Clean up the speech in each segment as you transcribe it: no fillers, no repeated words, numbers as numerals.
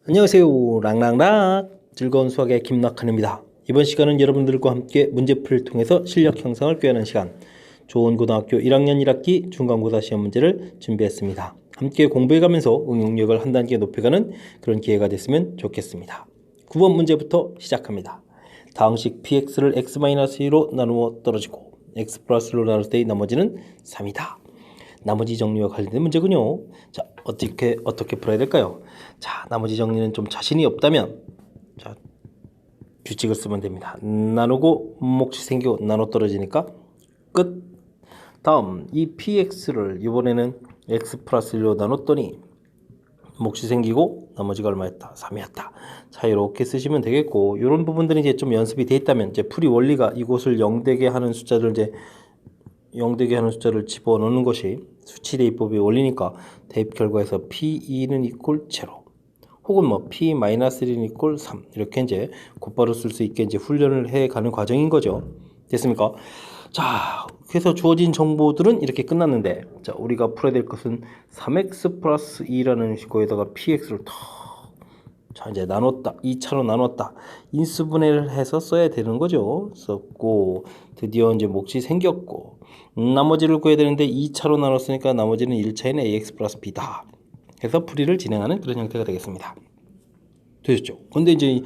안녕하세요. 랑랑랑 즐거운 수학의 김낙한입니다. 이번 시간은 여러분들과 함께 문제풀이를 통해서 실력 형성을 꾀하는 시간, 좋은 고등학교 1학년 1학기 중간고사 시험 문제를 준비했습니다. 함께 공부해가면서 응용력을 한 단계 높여가는 그런 기회가 됐으면 좋겠습니다. 9번 문제부터 시작합니다. 다항식 px를 x-2로 나누어 떨어지고 x 플러스로 나눌 때의 나머지는 3이다. 나머지 정리와 관련된 문제군요. 자, 어떻게 풀어야 될까요? 자, 나머지 정리는 좀 자신이 없다면 자, 규칙을 쓰면 됩니다. 나누고 몫이 생기고 나눠 떨어지니까 끝. 다음 이 px를 이번에는 x 플러스 1로 나눴더니 몫이 생기고 나머지가 얼마였다? 3이었다. 자, 이렇게 쓰시면 되겠고, 이런 부분들이 이제 좀 연습이 돼 있다면 이제 풀이 원리가 이곳을 0되게 하는 숫자를 이제 0되게 하는 숫자를 집어넣는 것이 수치 대입법의 원리니까 대입 결과에서 P2는 이꼴 0 혹은 뭐 P-1은 이꼴 3 이렇게 이제 곧바로 쓸 수 있게 이제 훈련을 해가는 과정인 거죠. 됐습니까? 자, 그래서 주어진 정보들은 이렇게 끝났는데, 자, 우리가 풀어야 될 것은 3x 플러스 2라는 식구에다가 px를 자, 이제 나눴다. 2차로 나눴다. 인수분해를 해서 써야 되는 거죠. 썼고, 드디어 이제 몫이 생겼고, 나머지를 구해야 되는데 2차로 나눴으니까 나머지는 1차인 ax 플러스 b다. 해서 풀이를 진행하는 그런 형태가 되겠습니다. 되셨죠? 근데 이제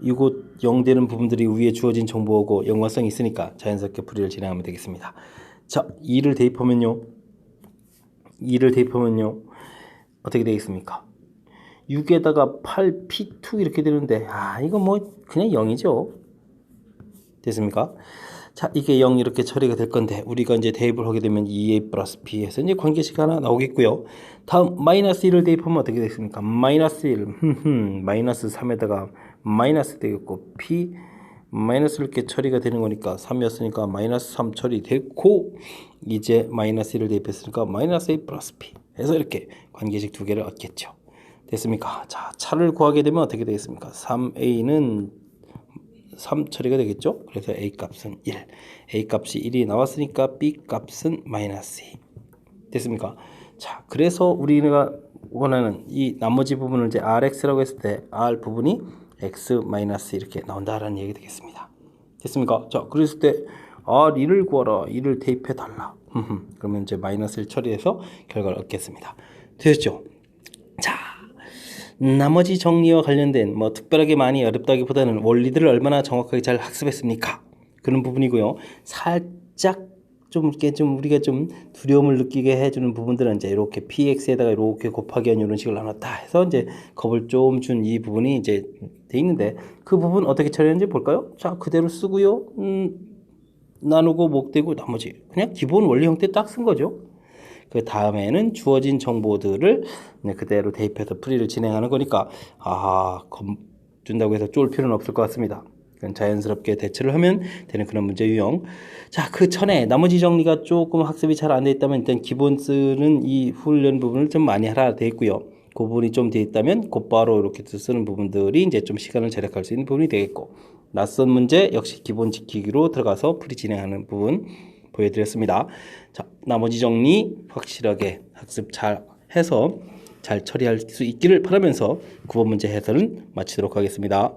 이곳 0 되는 부분들이 위에 주어진 정보하고 연관성이 있으니까 자연스럽게 풀이를 진행하면 되겠습니다. 자, 2를 대입하면요. 어떻게 되겠습니까? 6에다가 8 P2 이렇게 되는데, 이거 뭐 그냥 0이죠. 됐습니까? 자, 이게 0 이렇게 처리가 될 건데, 우리가 이제 대입을 하게 되면 2a 플러스 b에서 이제 관계식 하나 나오겠고요. 다음 마이너스 1을 대입하면 어떻게 되겠습니까? 마이너스 1 마이너스 3에다가 마이너스 되겠고, p 마이너스 이렇게 처리가 되는 거니까 3이었으니까 마이너스 3 처리됐고, 이제 마이너스 1을 대입했으니까 마이너스 a 플러스 b 해서 이렇게 관계식 두 개를 얻겠죠. 됐습니까? 자, 차를 구하게 되면 어떻게 되겠습니까? 3a는 3 처리가 되겠죠? 그래서 a 값은 1, a 값이 1이 나왔으니까 b 값은 마이너스 2. 됐습니까? 자, 그래서 우리가 원하는 이 나머지 부분을 이제 rx라고 했을 때 r 부분이 x 마이너스 이렇게 나온다라는 얘기 되겠습니다. 됐습니까? 자, 그랬을 때 r1을 구하라, 1을 대입해 달라. 그러면 이제 마이너스 1 처리해서 결과를 얻겠습니다. 되셨죠? 자, 나머지 정리와 관련된 뭐 특별하게 많이 어렵다기보다는 원리들을 얼마나 정확하게 잘 학습했습니까? 그런 부분이고요. 살짝 좀 이렇게 좀 우리가 좀 두려움을 느끼게 해주는 부분들은 이제 이렇게 px에다가 이렇게 곱하기 한 이런 식으로 나눴다 해서 이제 겁을 좀 준 이 부분이 이제 돼 있는데, 그 부분 어떻게 처리하는지 볼까요? 자, 그대로 쓰고요. 나누고 몫되고 나머지 그냥 기본 원리 형태 딱 쓴 거죠. 그 다음에는 주어진 정보들을 그대로 대입해서 풀이를 진행하는 거니까 겁 준다고 해서 쫄 필요는 없을 것 같습니다. 자연스럽게 대처를 하면 되는 그런 문제 유형. 자, 그 전에 나머지 정리가 조금 학습이 잘 안 돼 있다면 일단 기본 쓰는 이 훈련 부분을 좀 많이 하라 돼 있고요. 그 부분이 좀 돼 있다면 곧바로 이렇게 쓰는 부분들이 이제 좀 시간을 절약할 수 있는 부분이 되겠고, 낯선 문제 역시 기본 지키기로 들어가서 풀이 진행하는 부분 보여드렸습니다. 자, 나머지 정리 확실하게 학습 잘 해서 잘 처리할 수 있기를 바라면서 9번 문제 해설은 마치도록 하겠습니다.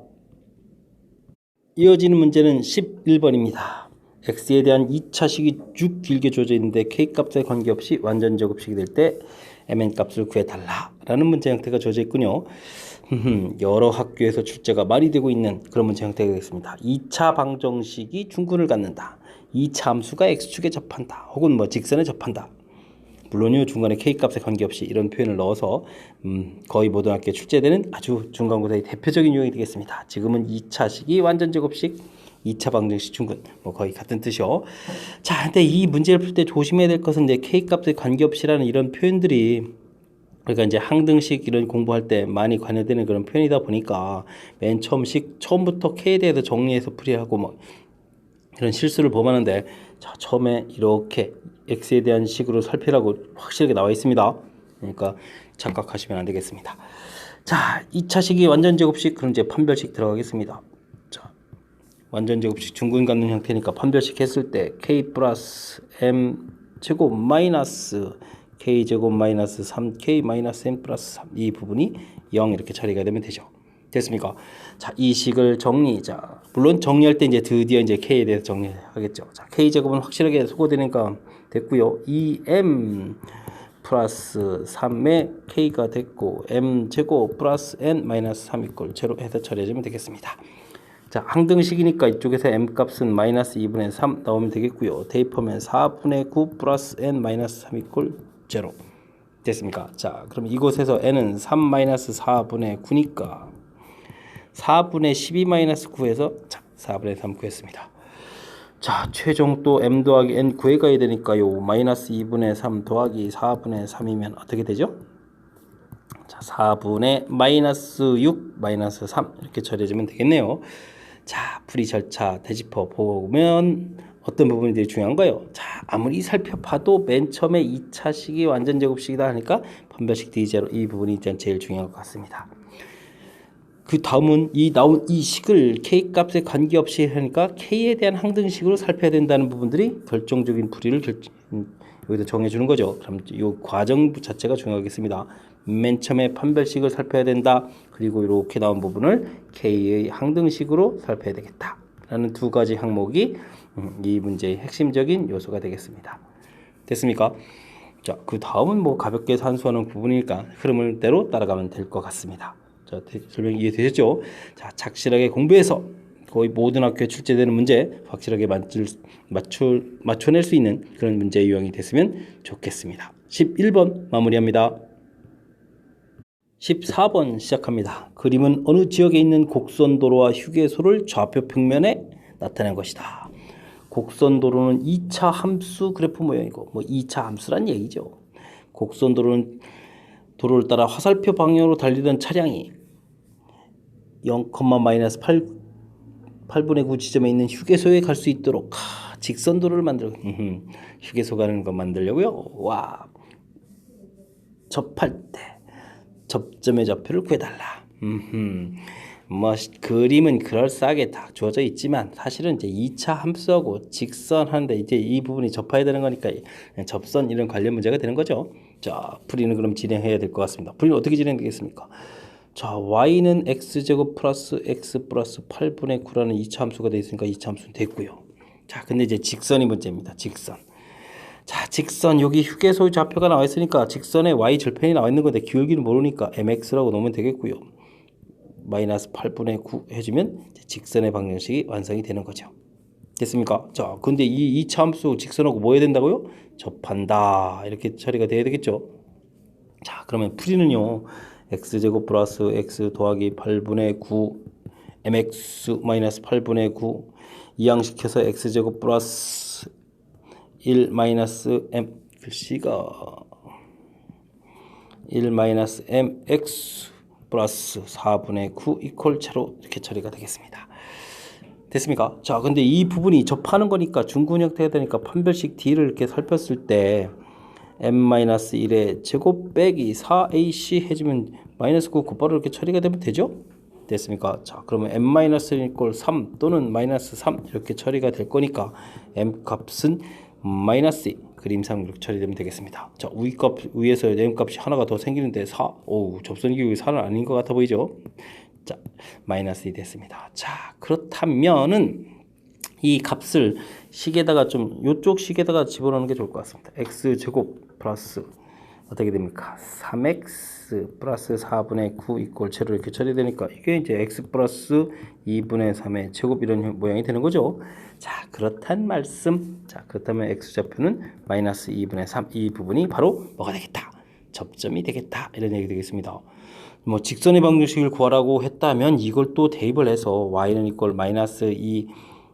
이어지는 문제는 11번입니다. x에 대한 2차식이 쭉 길게 주어져 있는데 k값에 관계없이 완전 제곱식이 될 때 mn 값을 구해달라 라는 문제 형태가 주어져 있군요. 여러 학교에서 출제가 많이 되고 있는 그런 문제 형태가 되겠습니다. 2차 방정식이 중근을 갖는다. 2차 함수가 x축에 접한다. 혹은 뭐 직선에 접한다. 물론요, 중간에 k값에 관계없이 이런 표현을 넣어서 거의 모든 학교에 출제되는 아주 중간고사의 대표적인 유형이 되겠습니다. 지금은 2차식이 완전 제곱식, 2차 방정식 중근 뭐 거의 같은 뜻이요. 자, 근데 이 문제를 풀 때 조심해야 될 것은 이제 k값에 관계없이라는 이런 표현들이, 그러니까 이제 항등식 이런 공부할 때 많이 관여되는 그런 표현이다 보니까 맨 처음부터 k에 대해서 정리해서 풀이하고 뭐 이런 실수를 범하는데, 자, 처음에 이렇게 x에 대한 식으로 살피라고 확실하게 나와 있습니다. 그러니까 착각하시면 안 되겠습니다. 자, 2차식이 완전 제곱식, 그럼 이제 판별식 들어가겠습니다. 자, 완전 제곱식 중근 갖는 형태니까 판별식 했을 때 k 플러스 m 제곱 마이너스 k 제곱 마이너스 3k 마이너스 m 플러스 3, 이 부분이 0 이렇게 처리가 되면 되죠. 됐습니까? 자, 이 식을 정리. 자, 물론 정리할 때 이제 드디어 이제 K에 대해서 정리하겠죠. 자, K 제곱은 확실하게 소거되니까 됐고요. 2M 플러스 3의 K가 됐고 M 제곱 플러스 N 마이너스 3 이꼴 제로 해서 처리해주면 되겠습니다. 자, 항등식이니까 이쪽에서 M 값은 마이너스 2분의 3 나오면 되겠고요. 대입하면 4분의 9 플러스 N 마이너스 3 이꼴 제로 됐습니까? 자, 그럼 이곳에서 N은 3 마이너스 4분의 9니까 4분의 12 마이너스 9에서 자, 4분의 3 구했습니다. 자, 최종 또 M 더하기 N 구해가야 되니까요. 마이너스 2분의 3 더하기 4분의 3이면 어떻게 되죠? 자, 4분의 마이너스 6 마이너스 3 이렇게 처리해주면 되겠네요. 자, 풀이 절차 되짚어 보면 어떤 부분이 되게 중요한가요? 자, 아무리 살펴봐도 맨 처음에 2차식이 완전 제곱식이다 하니까 판별식 D0 이 부분이 일단 제일 중요한 것 같습니다. 그 다음은 나온 이 식을 K 값에 관계없이 하니까 K에 대한 항등식으로 살펴야 된다는 부분들이 결정적인 풀이를 여기다 정해주는 거죠. 그럼 이 과정 자체가 중요하겠습니다. 맨 처음에 판별식을 살펴야 된다. 그리고 이렇게 나온 부분을 K의 항등식으로 살펴야 되겠다. 라는 두 가지 항목이 이 문제의 핵심적인 요소가 되겠습니다. 됐습니까? 자, 그 다음은 뭐 가볍게 산수하는 부분이니까 흐름을 대로 따라가면 될 것 같습니다. 자, 설명 이해되셨죠? 자, 착실하게 공부해서 거의 모든 학교에 출제되는 문제 확실하게 맞춰낼 수 있는 그런 문제 유형이 됐으면 좋겠습니다. 11번 마무리합니다. 14번 시작합니다. 그림은 어느 지역에 있는 곡선도로와 휴게소를 좌표 평면에 나타낸 것이다. 곡선도로는 2차 함수 그래프 모형이고 뭐 2차 함수란 얘기죠. 곡선도로는 도로를 따라 화살표 방향으로 달리던 차량이 8분의 9 지점에 있는 휴게소에 갈 수 있도록 직선도로를 만들고 휴게소 가는 거 만들려고요. 와, 접할 때 접점의 좌표를 구해달라. 뭐 그림은 그럴싸하게 다 주어져 있지만 사실은 이제 2차 함수하고 직선하는데 이제 이 부분이 접해야 되는 거니까 접선 이런 관련 문제가 되는 거죠. 자, 풀이는 그럼 진행해야 될 것 같습니다. 풀이는 어떻게 진행되겠습니까? 자, y는 x제곱 플러스 x 플러스 8분의 9라는 2차 함수가 되어 있으니까 2차 함수는 됐고요. 자, 근데 이제 직선이 문제입니다. 직선. 자, 직선 여기 휴게소 좌표가 나와 있으니까 직선에 y 절편이 나와 있는 건데 기울기는 모르니까 mx라고 놓으면 되겠고요. 마이너스 8분의 9 해주면 직선의 방정식이 완성이 되는 거죠. 됐습니까? 자, 근데 이 2차 함수 직선하고 뭐 해야 된다고요? 접한다. 이렇게 처리가 돼야 되겠죠. 자, 그러면 풀이는요. x제곱 플러스 x 더하기 8분의 9 mx 마이너스 8분의 9 이항시켜서 x제곱 플러스 1 마이너스 m 글씨가 1 마이너스 mx 플러스 4분의 9 이퀄 제로 이렇게 처리가 되겠습니다. 됐습니까? 자, 근데 이 부분이 접하는 거니까 중근 형태가 되니까 판별식 D를 이렇게 살폈을 때 m-1의 제곱 빼기 4ac 해주면 마이너스 9 곧바로 이렇게 처리가 되면 되죠? 됐습니까? 자, 그러면 m-1 이꼴 3 또는 마이너스 3 이렇게 처리가 될 거니까 m 값은 마이너스 2 그림상 이렇게 처리되면 되겠습니다. 자, 위에서 m 값이 하나가 더 생기는데 4 오우 접선 기울기 4는 아닌 것 같아 보이죠? 자, 마이너스 2 됐습니다. 자, 그렇다면은 이 값을 식에다가 좀 요쪽 식에다가 집어넣는 게 좋을 것 같습니다. x제곱 플러스 어떻게 됩니까? 3x 플러스 4분의 9 이꼴 제로 이렇게 처리되니까 이게 이제 x 플러스 2분의 3의 제곱 이런 모양이 되는 거죠. 자, 그렇단 말씀. 자, 그렇다면 x좌표는 마이너스 2분의 3 이 부분이 바로 뭐가 되겠다? 접점이 되겠다. 이런 얘기 되겠습니다. 뭐 직선의 방정식을 구하라고 했다면 이걸 또 대입을 해서 y는 이꼴 마이너스 2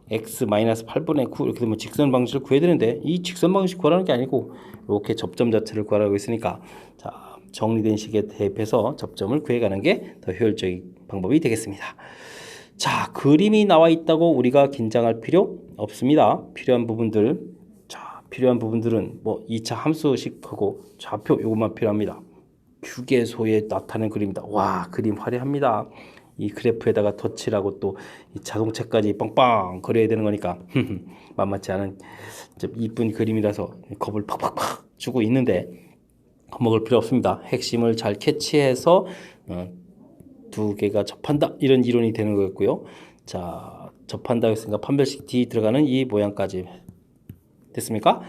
x 마이너스 8분의 9 이렇게 되면 직선 방식을 구해야 되는데 이 직선 방식 구하라는 게 아니고 이렇게 접점 자체를 구하라고 했으니까 자, 정리된 식에 대입해서 접점을 구해가는 게 더 효율적인 방법이 되겠습니다. 자, 그림이 나와 있다고 우리가 긴장할 필요 없습니다. 필요한 부분들은 뭐 2차 함수식하고 좌표 요것만 필요합니다. 휴게소에 나타낸 그림이다. 와, 그림 화려합니다. 이 그래프에다가 덧칠하고 또 이 자동차까지 빵빵 거려야 되는 거니까 만만치 않은 좀 이쁜 그림이라서 겁을 팍팍팍 주고 있는데 겁먹을 필요 없습니다. 핵심을 잘 캐치해서 두 개가 접한다 이런 이론이 되는 거였고요. 자, 접한다 했으니까 판별식 D 들어가는 이 모양까지 됐습니까?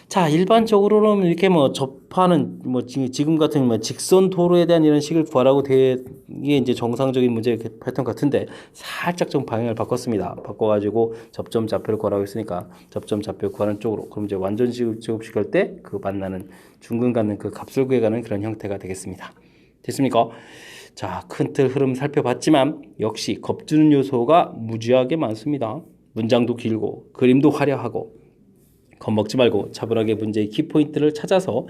자, 일반적으로는 이렇게 뭐 접하는 뭐 지금 같은 뭐 직선 도로에 대한 이런 식을 구하라고 돼 이게 이제 정상적인 문제 패턴 같은데 살짝 좀 방향을 바꿨습니다. 바꿔가지고 접점 좌표를 구하라고 했으니까 접점 좌표 구하는 쪽으로 그럼 이제 완전 제곱식 할 때 그 만나는 중근 갖는 그 값을 구해가는 그런 형태가 되겠습니다. 됐습니까? 자, 큰 틀 흐름 살펴봤지만 역시 겁주는 요소가 무지하게 많습니다. 문장도 길고 그림도 화려하고 겁먹지 말고 차분하게 문제의 키포인트를 찾아서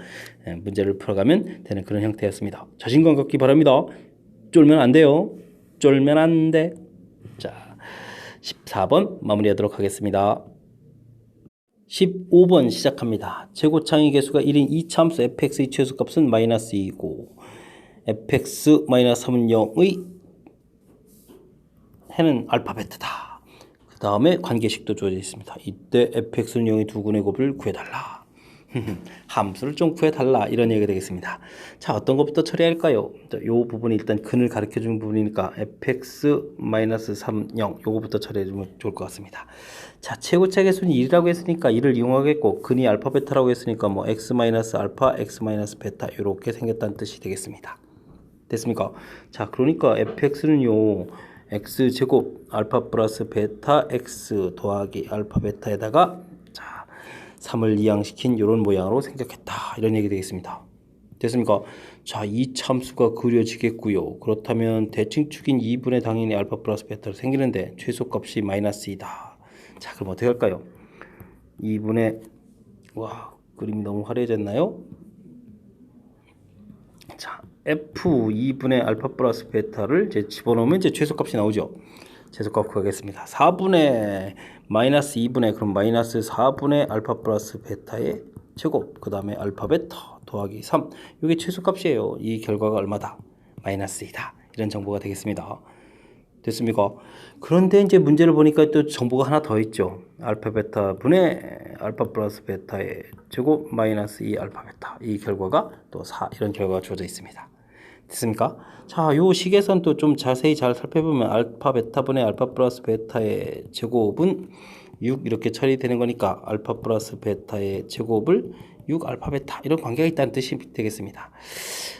문제를 풀어가면 되는 그런 형태였습니다. 자신감 갖기 바랍니다. 쫄면 안 돼요. 쫄면 안 돼. 자, 14번 마무리하도록 하겠습니다. 15번 시작합니다. 최고창의 개수가 1인 이차함수 fx의 최소값은 마이너스 2이고 fx 마이너스 3은 0의 해는 알파 베타다. 그 다음에 관계식도 주어져 있습니다. 이때 fx는 0의 두근의 곱을 구해달라. 함수를 좀 구해달라 이런 얘기가 되겠습니다. 자, 어떤 것부터 처리할까요? 이 부분이 일단 근을 가르쳐주는 부분이니까 fx-3 0 요거부터 처리해주면 좋을 것 같습니다. 자, 최고차 개수는 1이라고 했으니까 1을 이용하겠고 근이 알파 베타라고 했으니까 뭐 x-알파, x-베타 이렇게 생겼다는 뜻이 되겠습니다. 됐습니까? 자, 그러니까 fx는요 x제곱 알파 플러스 베타 x 더하기 알파 베타에다가 자 3을 이항시킨 이런 모양으로 생겼겠다 이런 얘기 되겠습니다. 됐습니까? 자, 이 참수가 그려지겠고요. 그렇다면 대칭축인 2분의 당연히 알파 플러스 베타로 생기는데 최소값이 마이너스 2다. 자, 그럼 어떻게 할까요? 2분의 와 그림이 너무 화려해졌나요? 자, f2분의 알파 플러스 베타를 이제 집어넣으면 이제 최소값이 나오죠. 최소값 구하겠습니다. 4분의 마이너스 2분의 그럼 마이너스 4분의 알파 플러스 베타의 제곱 그 다음에 알파 베타 더하기 3 이게 최소값이에요. 이 결과가 얼마다? 마이너스 2다. 이런 정보가 되겠습니다. 됐습니까? 그런데 이제 문제를 보니까 또 정보가 하나 더 있죠. 알파 베타 분의 알파 플러스 베타의 제곱 마이너스 2 알파 베타 이 결과가 또 4 이런 결과가 주어져 있습니다. 됐습니까? 자, 요 식에선 또 좀 자세히 잘 살펴보면 알파 베타 분의 알파 플러스 베타의 제곱은 6 이렇게 처리되는 거니까 알파 플러스 베타의 제곱을 6 알파 베타 이런 관계가 있다는 뜻이 되겠습니다.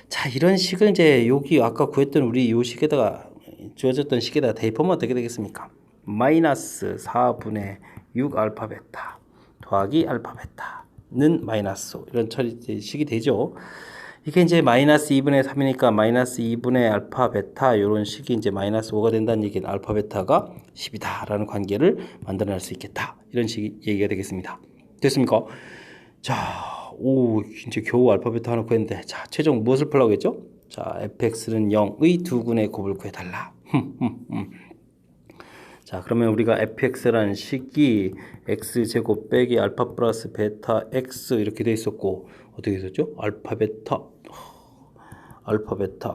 자, 이런 식을 이제 여기 아까 구했던 우리 요 식에다가 주어졌던 식에다가 대입하면 어떻게 되겠습니까? 마이너스 4분의 6 알파 베타 더하기 알파 베타는 마이너스 5 이런 식이 되죠. 이게 이제 마이너스 2분의 3이니까 마이너스 2분의 알파 베타 이런 식이 이제 마이너스 5가 된다는 얘기는 알파 베타가 10이다 라는 관계를 만들어낼 수 있겠다 이런 식이 얘기가 되겠습니다. 됐습니까? 자, 오 이제 겨우 알파 베타 하나 구했는데 자, 최종 무엇을 풀라고 했죠? 자, fx는 0의 두근의 곱을 구해달라. 자, 그러면 우리가 fx라는 식이 x제곱 빼기 알파 플러스 베타 x 이렇게 돼 있었고 어떻게 있었죠? 알파 베타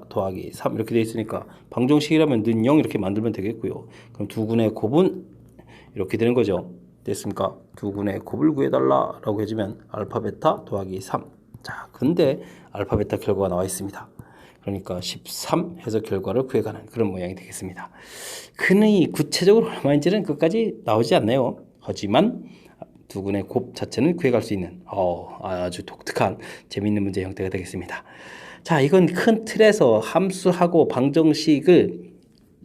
더하기 3 이렇게 돼 있으니까 방정식이라면 는 0 이렇게 만들면 되겠고요. 그럼 두근의 곱은 이렇게 되는 거죠. 됐습니까? 두근의 곱을 구해달라 라고 해주면 알파 베타 더하기 3. 자, 근데 알파 베타 결과가 나와 있습니다. 그러니까 13 해서 결과를 구해가는 그런 모양이 되겠습니다. 근의 구체적으로 얼마인지는 끝까지 나오지 않네요. 하지만 두근의 곱 자체는 구해갈 수 있는 아주 독특한 재미있는 문제 형태가 되겠습니다. 자, 이건 큰 틀에서 함수하고 방정식을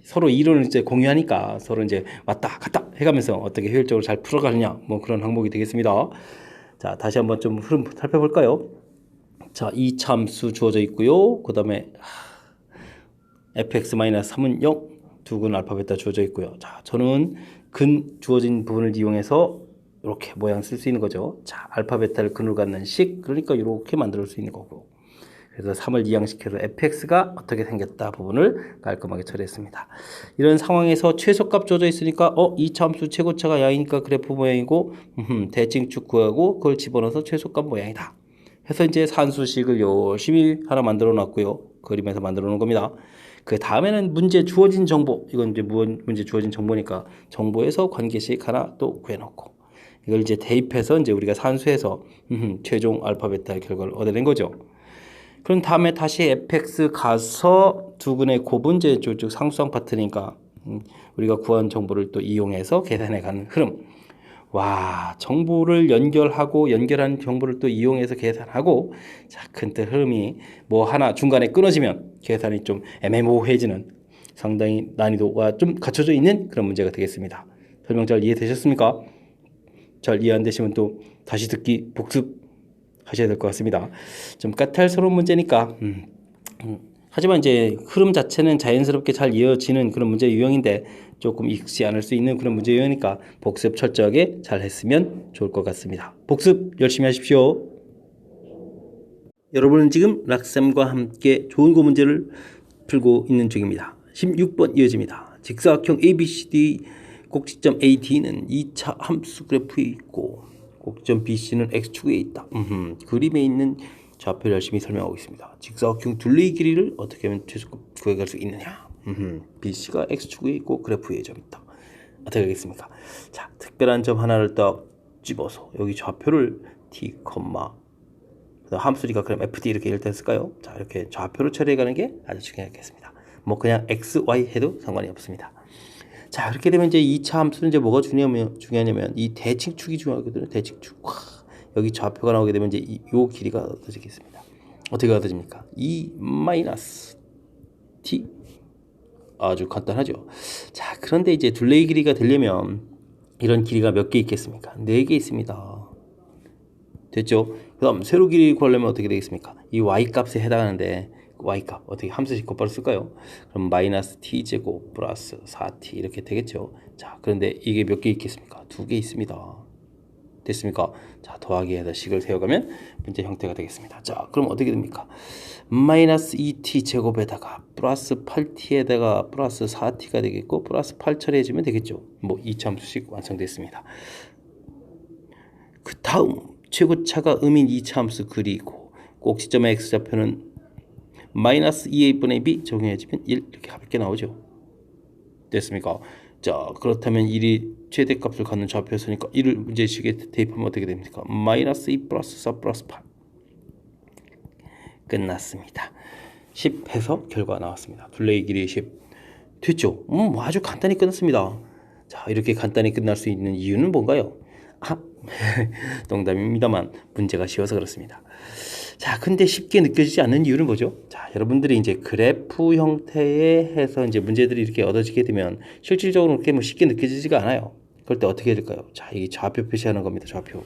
서로 이론을 이제 공유하니까 서로 이제 왔다 갔다 해가면서 어떻게 효율적으로 잘 풀어가느냐 뭐 그런 항목이 되겠습니다. 자, 다시 한번 좀 흐름 살펴볼까요? 자, 이 참수 주어져 있고요. 그 다음에 fx-3은 0 두근 알파 베타 주어져 있고요. 자, 저는 근 주어진 부분을 이용해서 이렇게 모양 쓸 수 있는 거죠. 자, 알파 베타를 근으로 갖는 식 그러니까 이렇게 만들 수 있는 거고 그래서 3을 이항시켜서 fx가 어떻게 생겼다 부분을 깔끔하게 처리했습니다. 이런 상황에서 최소값 주어져 있으니까 이 참수 최고차가 양이니까 그래프 모양이고 대칭축 구하고 그걸 집어넣어서 최소값 모양이다. 해서 이제 산수식을 열심히 하나 만들어 놨고요. 그림에서 만들어 놓은 겁니다. 그 다음에는 문제 주어진 정보, 이건 이제 문제 주어진 정보니까 정보에서 관계식 하나 또 구해놓고 이걸 이제 대입해서 이제 우리가 산수해서 최종 알파 베타의 결과를 얻어낸 거죠. 그럼 다음에 다시 fx 가서 두근의 곱은 쭉 상수항 파트니까 우리가 구한 정보를 또 이용해서 계산해 가는 흐름. 와, 정보를 연결한 정보를 또 이용해서 계산하고, 자, 큰틀 흐름이 뭐 하나 중간에 끊어지면 계산이 좀 애매모호해지는 상당히 난이도가 좀 갖춰져 있는 그런 문제가 되겠습니다. 설명 잘 이해되셨습니까? 잘 이해 안 되시면 또 다시 듣기 복습하셔야 될 것 같습니다. 좀 까탈스러운 문제니까 하지만 이제 흐름 자체는 자연스럽게 잘 이어지는 그런 문제 유형인데 조금 익지 않을 수 있는 그런 문제 유형이니까 복습 철저하게 잘 했으면 좋을 것 같습니다. 복습 열심히 하십시오. 여러분은 지금 락쌤과 함께 좋은 거 문제를 풀고 있는 중입니다. 16번 이어집니다. 직사각형 ABCD 꼭지점 AD는 2차 함수 그래프에 있고 꼭지점 BC는 X축에 있다. 그림에 있는 좌표를 열심히 설명하고 있습니다. 직사각형 둘레의 길이를 어떻게 하면 최소값 구해갈 수 있느냐. BC가 X축에 있고 그래프에 점 있다. 어떻게 하겠습니까? 자, 특별한 점 하나를 딱 집어서 여기 좌표를 T, 함수니까 그럼 FD 이렇게 일단 쓸까요? 자, 이렇게 좌표로 처리해가는 게 아주 중요하겠습니다. 뭐 그냥 X, Y 해도 상관이 없습니다. 자, 이렇게 되면 이제 2차 함수는 이제 뭐가 중요하냐면 이 대칭축이 중요하거든요. 대칭축. 여기 좌표가 나오게 되면 이제 요 길이가 어떠지겠습니다. 어떻게 얻어집니까? 2 마이너스 t. 아주 간단하죠. 자, 그런데 이제 둘레의 길이가 되려면 이런 길이가 몇 개 있겠습니까? 4개 있습니다. 됐죠? 그다음 세로 길이 구하려면 어떻게 되겠습니까? 이 y 값에 해당하는데 y 값 어떻게 함수식 곧바로 쓸까요? 그럼 마이너스 t 제곱 플러스 4t 이렇게 되겠죠. 자, 그런데 이게 몇 개 있겠습니까? 2개 있습니다. 됐습니까? 자, 더하기에다 식을 세워가면 문제 형태가 되겠습니다. 자, 그럼 어떻게 됩니까? 마이너스 2t 제곱에다가 플러스 8t에다가 플러스 4t가 되겠고 플러스 8 처리해주면 되겠죠. 뭐 2차 함수식 완성됐습니다. 그 다음 최고차가 음인 2차 함수 그리고 꼭지점의 x좌표는 마이너스 2a분의 b 적용해주면 1 이렇게 가볍게 나오죠. 됐습니까? 자, 그렇다면 1이 최대값을 갖는 좌표였으니까 1을 문제식에 대입하면 어떻게 됩니까? 마이너스 2 플러스 4 플러스 8 끝났습니다. 10 해서 결과가 나왔습니다. 둘레의 길이 10 됐죠? 아주 간단히 끝났습니다. 자, 이렇게 간단히 끝날 수 있는 이유는 뭔가요? 농담입니다만 문제가 쉬워서 그렇습니다. 자, 근데 쉽게 느껴지지 않는 이유는 뭐죠? 자, 여러분들이 이제 그래프 형태에 해서 이제 문제들이 이렇게 얻어지게 되면 실질적으로 그렇게 뭐 쉽게 느껴지지가 않아요. 그럴 때 어떻게 해야 될까요? 자, 이게 좌표 표시하는 겁니다. 좌표.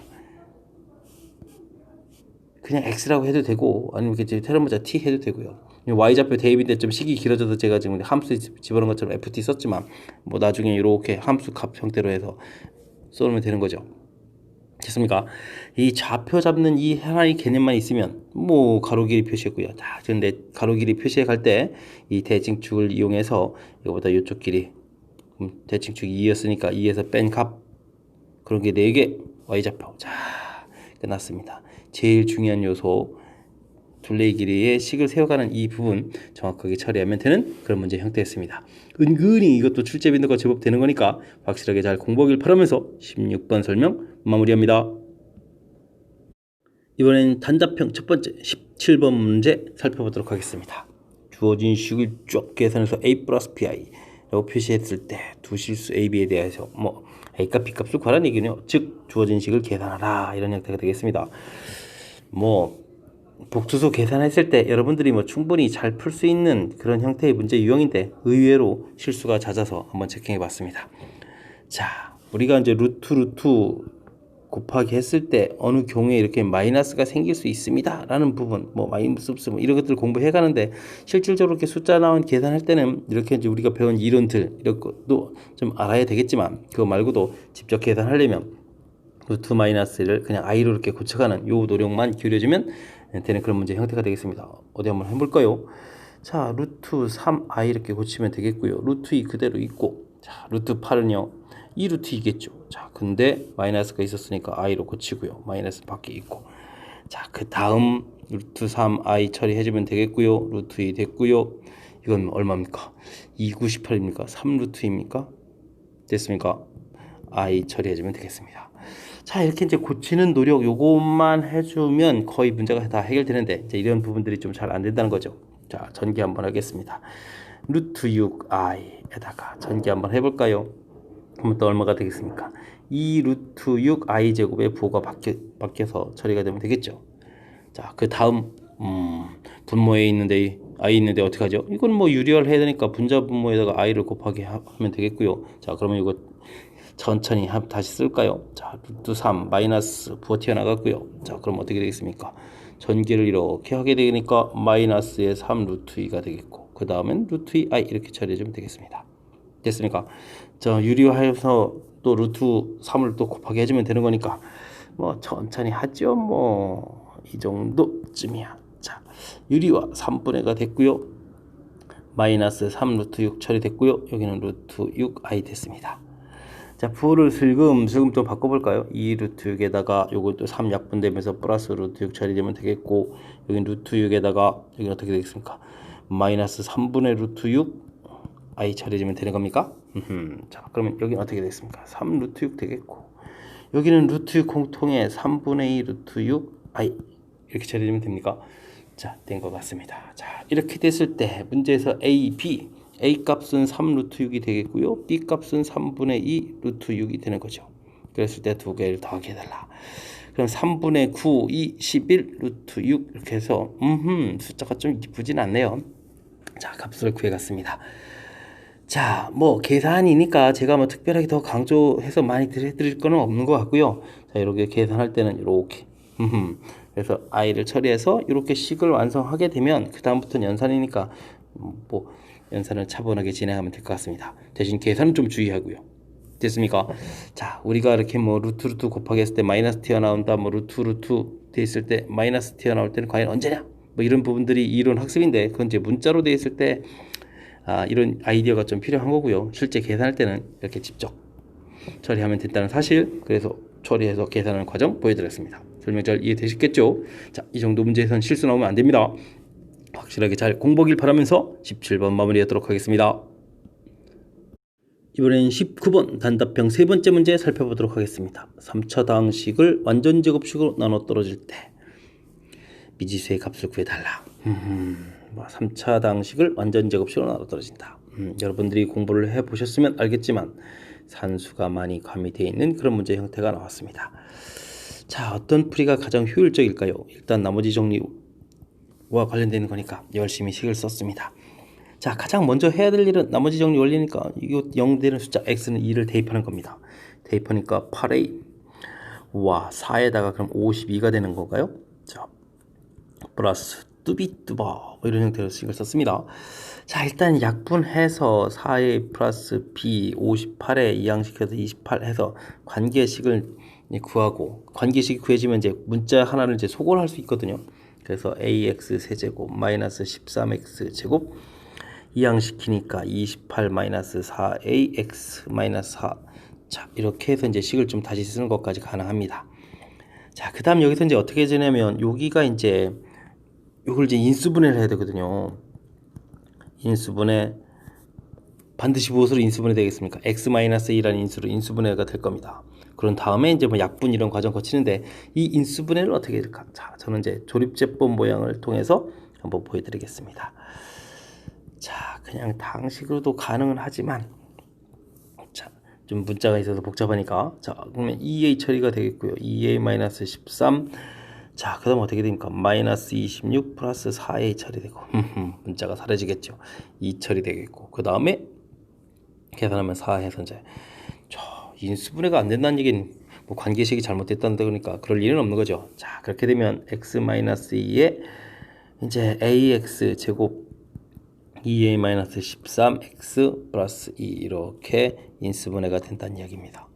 그냥 X라고 해도 되고 아니면 이렇게 테러모자 T 해도 되고요. Y좌표 대입인데 좀 식이 길어져서 제가 지금 함수 집어넣은 것처럼 FT 썼지만 뭐 나중에 이렇게 함수 값 형태로 해서 써놓으면 되는 거죠. 됐습니까? 이 좌표 잡는 이 하나의 개념만 있으면 뭐 가로 길이 표시했고요. 자, 그런데 가로 길이 표시해 갈 때 이 대칭축을 이용해서 이거보다 이쪽 길이 대칭축이 2였으니까 2에서 뺀 값 그런 게 4개 Y좌표. 자, 끝났습니다. 제일 중요한 요소 둘레의 길이의 식을 세워가는 이 부분 정확하게 처리하면 되는 그런 문제 형태였습니다. 은근히 이것도 출제 빈도가 제법 되는 거니까 확실하게 잘 공부하길 바라면서 16번 설명 마무리합니다. 이번엔 단답형 첫 번째 17번 문제 살펴보도록 하겠습니다. 주어진 식을 쭉 계산해서 a 플러스 bi 라고 표시했을 때 두 실수 a, b에 대해서 뭐 a값, b값을 구하라는 얘기네요. 즉 주어진 식을 계산하라 이런 형태가 되겠습니다. 뭐 복수수 계산했을 때 여러분들이 뭐 충분히 잘 풀 수 있는 그런 형태의 문제 유형인데 의외로 실수가 낮아서 한번 체킹해 봤습니다. 자, 우리가 이제 루트 곱하기 했을 때 어느 경우에 이렇게 마이너스가 생길 수 있습니다 라는 부분 뭐 마이너스 뭐 이런 것들 공부해 가는데 실질적으로 이렇게 숫자 나온 계산할 때는 이렇게 이제 우리가 배운 이론들 이런 것도 좀 알아야 되겠지만 그거 말고도 직접 계산하려면 루트 마이너스를 그냥 i로 이렇게 고쳐가는 요 노력만 기울여주면 되는 그런 문제 형태가 되겠습니다. 어디 한번 해볼까요? 자, 루트 3i 이렇게 고치면 되겠고요. 루트 2 그대로 있고, 자, 루트 8은요 2루트 2겠죠. 자, 근데 마이너스가 있었으니까 i로 고치고요. 마이너스 밖에 있고, 자, 그 다음 루트 3i 처리해주면 되겠고요. 루트 2 됐고요. 이건 얼마입니까? 2, 9, 18입니까? 3루트입니까? 됐습니까? i 처리해주면 되겠습니다. 자, 이렇게 이제 고치는 노력 요것만 해주면 거의 문제가 다 해결되는데 이제 이런 부분들이 좀 잘 안 된다는 거죠. 자, 전개 한번 하겠습니다. 루트 6i에다가 전개 한번 해볼까요? 그러면 또 얼마가 되겠습니까? 2 루트 6i 제곱의 부호가 바뀌어서 처리가 되면 되겠죠. 자, 그 다음 분모에 있는데 i 있는데 어떻게 하죠? 이건 뭐 유리화를 해야 되니까 분자 분모에다가 i를 곱하기 하면 되겠고요. 자, 그러면 이거 천천히 다시 쓸까요? 자, 루트 3 마이너스 부호 튀어나갔고요. 자, 그럼 어떻게 되겠습니까? 전개를 이렇게 하게 되니까 마이너스의 3 루트 2가 되겠고, 그 다음엔 루트 2i 이렇게 처리해주면 되겠습니다. 됐습니까? 자, 유리화해서 또 루트 3을 또 곱하기 해주면 되는 거니까 뭐 천천히 하죠. 뭐 이 정도쯤이야. 자, 유리화 3분의 가 됐고요. 마이너스 3 루트 6 처리됐고요. 여기는 루트 6i 됐습니다. 자, 부호를 슬금슬금 좀 바꿔볼까요? 2 루트 6에다가 요건 또 3 약분되면서 플러스 루트 6 처리되면 되겠고, 여긴 루트 6에다가 여기 어떻게 되겠습니까? 마이너스 3분의 루트 6 i 처리되면 되는 겁니까? 자, 그러면 여기는 어떻게 되겠습니까? 3 루트 6 되겠고, 여기는 루트 6 공통에 3분의 2 루트 6 i 이렇게 처리되면 됩니까? 자, 된 것 같습니다. 자, 이렇게 됐을 때 문제에서 a, b a 값은 3 루트 6이 되겠고요. b 값은 3분의 2 루트 6이 되는 거죠. 그랬을 때 두 개를 더하게 해달라. 그럼 3분의 9, 2, 11 루트 6 이렇게 해서 숫자가 좀 이쁘진 않네요. 자, 값을 구해갔습니다. 자, 뭐 계산이니까 제가 뭐 특별하게 더 강조해서 많이 해드릴 거는 없는 것 같고요. 자, 이렇게 계산할 때는 이렇게 그래서 i를 처리해서 이렇게 식을 완성하게 되면 그 다음부터는 연산이니까 뭐 연산을 차분하게 진행하면 될 것 같습니다. 대신 계산은 좀 주의하고요. 됐습니까? 자, 우리가 이렇게 뭐 루트 곱하기 했을 때 마이너스 튀어나온다, 뭐 루트 돼 있을 때 마이너스 튀어나올 때는 과연 언제냐? 뭐 이런 부분들이 이론 학습인데 그건 이제 문자로 돼 있을 때 이런 아이디어가 좀 필요한 거고요. 실제 계산할 때는 이렇게 직접 처리하면 된다는 사실, 그래서 처리해서 계산하는 과정 보여드렸습니다. 설명 잘 이해되셨겠죠? 자, 이 정도 문제에선 실수 나오면 안 됩니다. 확실하게 잘 공부하길 바라면서 17번 마무리하도록 하겠습니다. 이번엔 19번 단답형 세 번째 문제 살펴보도록 하겠습니다. 3차 다항식을 완전 제곱식으로 나눠 떨어질 때 미지수의 값을 구해달라. 3차 다항식을 완전 제곱식으로 나눠 떨어진다. 여러분들이 공부를 해보셨으면 알겠지만 산수가 많이 가미되어 있는 그런 문제 형태가 나왔습니다. 자, 어떤 풀이가 가장 효율적일까요? 일단 나머지 정리와 관련되는 거니까 열심히 식을 썼습니다. 자, 가장 먼저 해야 될 일은 나머지 정리 원리니까 이거 0 되는 숫자 x는 2를 대입하는 겁니다. 대입하니까 8a 와 4에다가 그럼 52가 되는 건가요? 자, 플러스 뚜비뚜바 뭐 이런 형태로 식을 썼습니다. 자, 일단 약분해서 4a 플러스 b 58에 이항시켜서 28 해서 관계식을 구하고, 관계식이 구해지면 이제 문자 하나를 이제 소거할 수 있거든요. 그래서 ax 세제곱 마이너스 13x 제곱 이항시키니까 28 마이너스 4ax 마이너스 4. 자, 이렇게 해서 이제 식을 좀 다시 쓰는 것까지 가능합니다. 자, 그 다음 여기서 이제 어떻게 되냐면 여기가 이제 이걸 이제 인수분해를 해야 되거든요. 인수분해 반드시 무엇으로 인수분해 되겠습니까? x-2라는 인수로 인수분해가 될 겁니다. 그런 다음에 이제 뭐 약분 이런 과정 거치는데 이 인수분해를 어떻게 될까? 자, 저는 이제 조립제법 모양을 통해서 한번 보여드리겠습니다. 자, 그냥 다항식으로도 가능은 하지만 자, 좀 문자가 있어서 복잡하니까 자, 그러면 2a 처리가 되겠고요. 2a-13 자, 그 다음 어떻게 됩니까? 마이너스 26 플러스 4a 처리되고 문자가 사라지겠죠. 2 처리되겠고 그 다음에 계산하면 4 해서 이제 인수분해가 안 된다는 얘기는 뭐 관계식이 잘못됐다는데 그러니까 그럴 일은 없는 거죠. 자, 그렇게 되면 x-2에 이제 ax 제곱 2a-13x 플러스 2 이렇게 인수분해가 된다는 이야기입니다.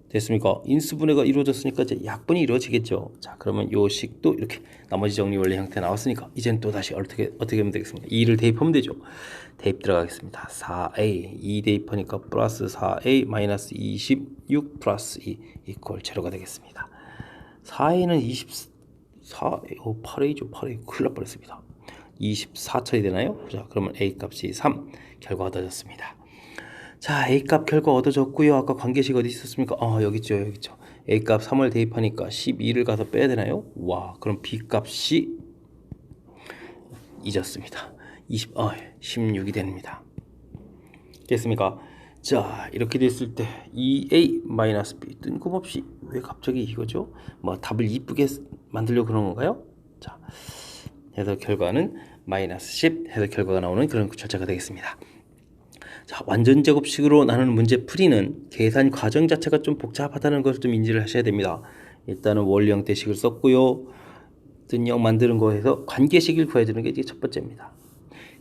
됐습니까? 인수분해가 이루어졌으니까 이제 약분이 이루어지겠죠. 자, 그러면 요 식도 이렇게 나머지 정리 원리 형태 나왔으니까 이제는 또 다시 어떻게 하면 되겠습니까? 2를 대입하면 되죠. 대입 들어가겠습니다. 4a 2 대입하니까 플러스 4a 마이너스 26 플러스 2 이퀄 제로가 되겠습니다. 4a는 8a죠. 8a 큰일 날 뻔했습니다. 24 처리되나요? 자, 그러면 a 값이 3 결과 얻어졌습니다. 자, a 값 결과 얻어졌고요. 아까 관계식 어디 있었습니까? 여기 있죠. A값 3을 대입하니까 12를 가서 빼야 되나요? 와, 그럼 B값이 잊었습니다. 16이 됩니다. 됐습니까? 자, 이렇게 됐을 때 2A-B 뜬금없이 왜 갑자기 이거죠? 뭐 답을 이쁘게 만들려고 그런 건가요? 자, 해서 결과는 -10 해서 결과가 나오는 그런 절차가 되겠습니다. 자, 완전 제곱식으로 나누는 문제 풀이는 계산 과정 자체가 좀 복잡하다는 것을 좀 인지를 하셔야 됩니다. 일단은 원리 형태식을 썼고요. 뜬형 만드는 거에서 관계식을 구해주는 게 이제 첫 번째입니다.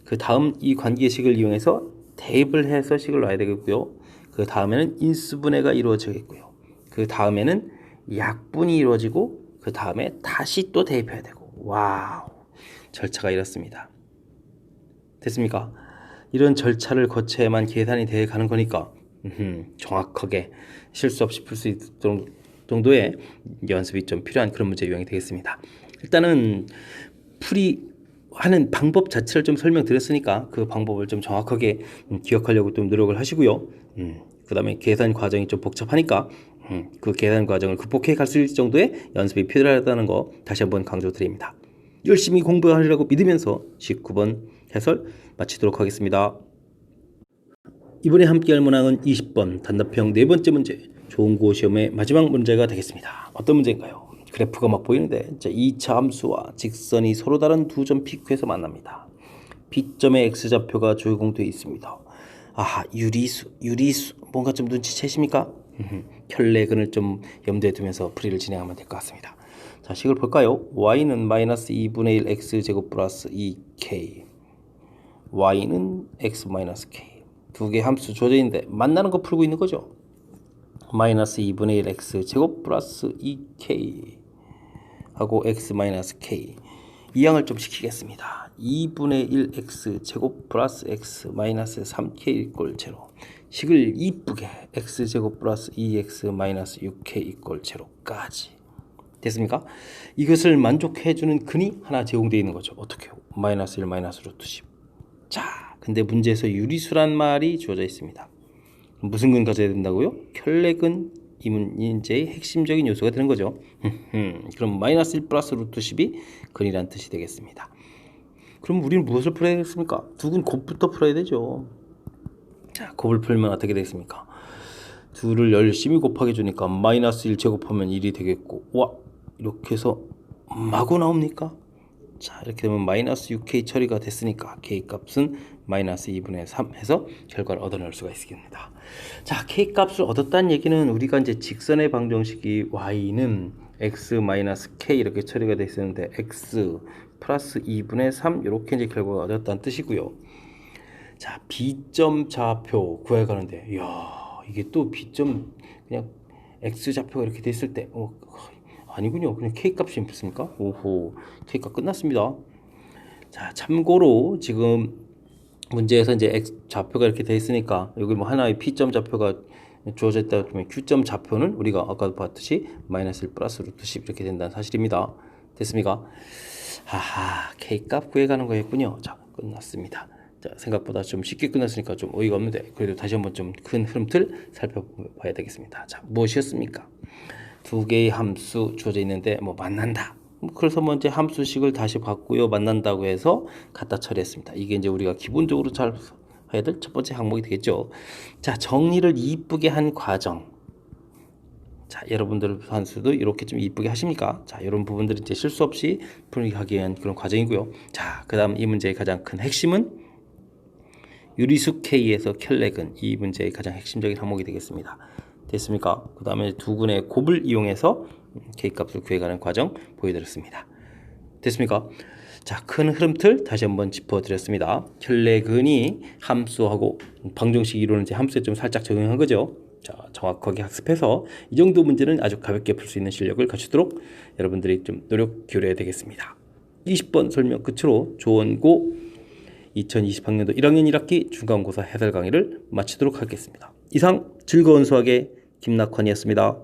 그 다음 이 관계식을 이용해서 대입을 해서 식을 놔야 되겠고요. 그 다음에는 인수분해가 이루어지겠고요. 그 다음에는 약분이 이루어지고 그 다음에 다시 또 대입해야 되고, 와우, 절차가 이렇습니다. 됐습니까? 이런 절차를 거쳐야만 계산이 되어 가는 거니까 정확하게 실수 없이 풀 수 있을 정도의 연습이 좀 필요한 그런 문제 유형이 되겠습니다. 일단은 풀이하는 방법 자체를 좀 설명드렸으니까 그 방법을 좀 정확하게 기억하려고 좀 노력을 하시고요. 그 다음에 계산 과정이 좀 복잡하니까 그 계산 과정을 극복해 갈 수 있을 정도의 연습이 필요하다는 거 다시 한번 강조드립니다. 열심히 공부하리라고 믿으면서 19번 해설 마치도록 하겠습니다. 이번에 함께할 문항은 20번 단답형 네 번째 문제, 좋은고 시험의 마지막 문제가 되겠습니다. 어떤 문제인가요? 그래프가 막 보이는데 2차 함수와 직선이 서로 다른 두 점 PQ에서 만납니다. B점의 X좌표가 적용되어 있습니다. 아, 유리수 뭔가 좀 눈치채십니까? 혈내근을 좀 염두에 두면서 풀이를 진행하면 될 것 같습니다. 자, 식을 볼까요? y는 -2분의 1 x제곱 플러스 2k, y는 x -k. 두 개의 함수 주어져 있는데 만나는 거 풀고 있는 거죠. -2분의 1 x제곱 플러스 2k 하고 x -k. 이 양을 좀 시키겠습니다. 2분의 1 x제곱 플러스 x -3k = 0. 식을 이쁘게 x제곱 플러스 2x -6k = 0까지. 됐습니까? 이것을 만족해주는 근이 하나 제공되어 있는 거죠. 어떻게요? -1 -√10. 자, 근데 문제에서 유리수란 말이 주어져 있습니다. 무슨 근 가져야 된다고요? 혈내근 이 문제의 핵심적인 요소가 되는 거죠. 그럼 -1 플러스 √10이 근이란 뜻이 되겠습니다. 그럼 우리는 무엇을 풀어야 되겠습니까? 두 근 곱부터 풀어야 되죠. 자, 곱을 풀면 어떻게 되겠습니까? 둘을 열심히 곱하게 주니까 -1 제곱하면 1이 되겠고, 와, 이렇게 해서 마구 나옵니까? 자, 이렇게 되면 -6k 처리가 됐으니까 k 값은 -2분의 3 해서 결과를 얻어낼 수가 있습니다. 자, k 값을 얻었다는 얘기는 우리가 이제 직선의 방정식이 y는 x -k 이렇게 처리가 되어 있었는데 x 플러스 2분의 3 이렇게 이제 결과가 얻었다는 뜻이고요. 자, B점 좌표 구해가는데, 이야, 이게 또 B점 그냥 x 좌표가 이렇게 됐을 때, 아니군요. 그냥 k 값이 있습니까? 오호, k 값 끝났습니다. 자, 참고로 지금 문제에서 이제 x 좌표가 이렇게 돼 있으니까 여기 뭐 하나의 P점 좌표가 주어져 있다 그러면 Q점 좌표는 우리가 아까도 봤듯이 -1 플러스 √10 이렇게 된다는 사실입니다. 됐습니까? 하하, k 값 구해가는 거였군요. 자, 끝났습니다. 자, 생각보다 좀 쉽게 끝났으니까 좀 어이가 없는데 그래도 다시 한번 좀 큰 흐름틀 살펴봐야 되겠습니다. 자, 무엇이었습니까? 두 개의 함수 주어져 있는데 뭐 만난다. 그래서 먼저 함수식을 다시 봤고요. 만난다고 해서 갖다 처리했습니다. 이게 이제 우리가 기본적으로 잘 해야 될 첫 번째 항목이 되겠죠. 자, 정리를 이쁘게 한 과정. 자, 여러분들 함수도 이렇게 좀 이쁘게 하십니까? 자, 이런 부분들이 이제 실수 없이 풀이하기 위한 그런 과정이고요. 자, 그다음 이 문제의 가장 큰 핵심은 유리수 K에서 혈내근, 이 문제의 가장 핵심적인 항목이 되겠습니다. 됐습니까? 그 다음에 두 근의 곱을 이용해서 K값을 구해가는 과정 보여드렸습니다. 됐습니까? 자, 큰 흐름틀 다시 한번 짚어드렸습니다. 혈내근이 함수하고 방정식 이론은 이제 함수에 좀 살짝 적용한 거죠. 자, 정확하게 학습해서 이 정도 문제는 아주 가볍게 풀 수 있는 실력을 갖추도록 여러분들이 좀 노력 기울여야 되겠습니다. 20번 설명 끝으로 조원고 2020학년도 1학년 1학기 중간고사 해설 강의를 마치도록 하겠습니다. 이상 즐거운 수학의 김낙환이었습니다.